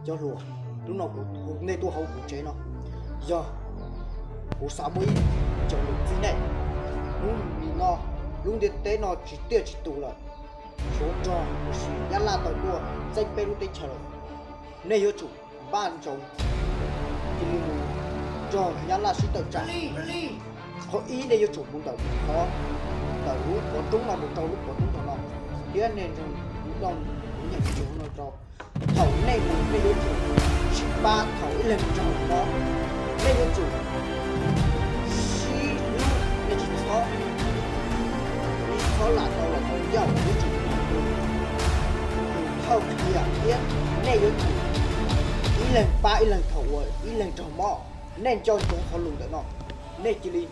cho lùa lúc nào cũng nên tôi hậu cũng chế nó giờ cũng sao mới cho lùa gì này lúc mình nó lúc đi tế nó chỉ tiêu chỉ tụ rồi số trò chỉ nhát la tàu đua danh bê lúc tế chờ rồi nên yếu chủ ban chồng thì lưu trò nhát la sĩ tàu trả họ ý nên yếu chủ muốn tàu có tàu lúc có trúng là một trâu lúc có trúng tàu nó thì anh nên lúc đồng nhận chủ nó trò thầu này một nên yếu chủ chỉ ba thầu lần trò đó nên yếu chủ nên chỉ có là tàu là tàu dầu yếu chủ thầu kia biết nên yếu chủ ý lần ba ý lần thầu ý lần trò mò nên cho chúng họ lùng tới nó nên chỉ đi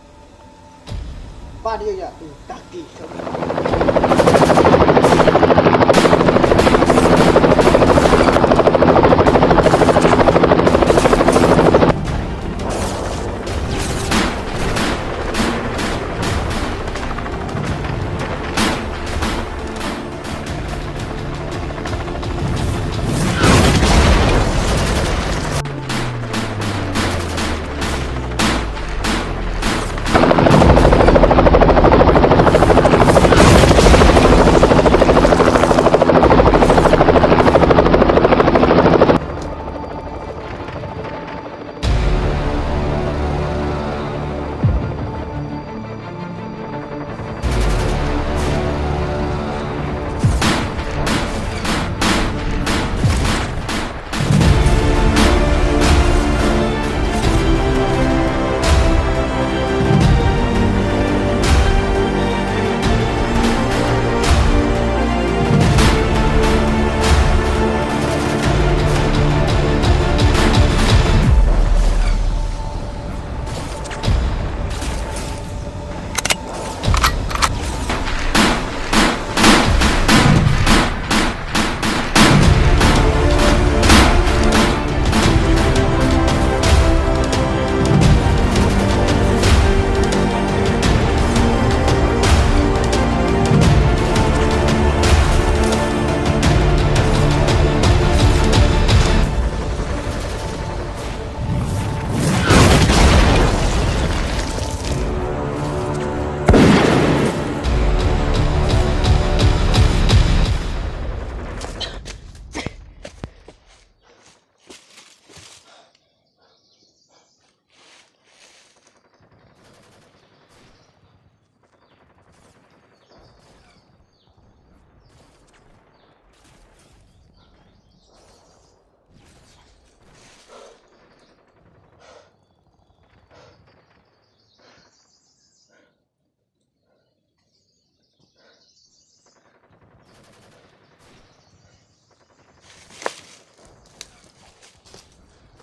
ba đi giờ từ tác kỳ không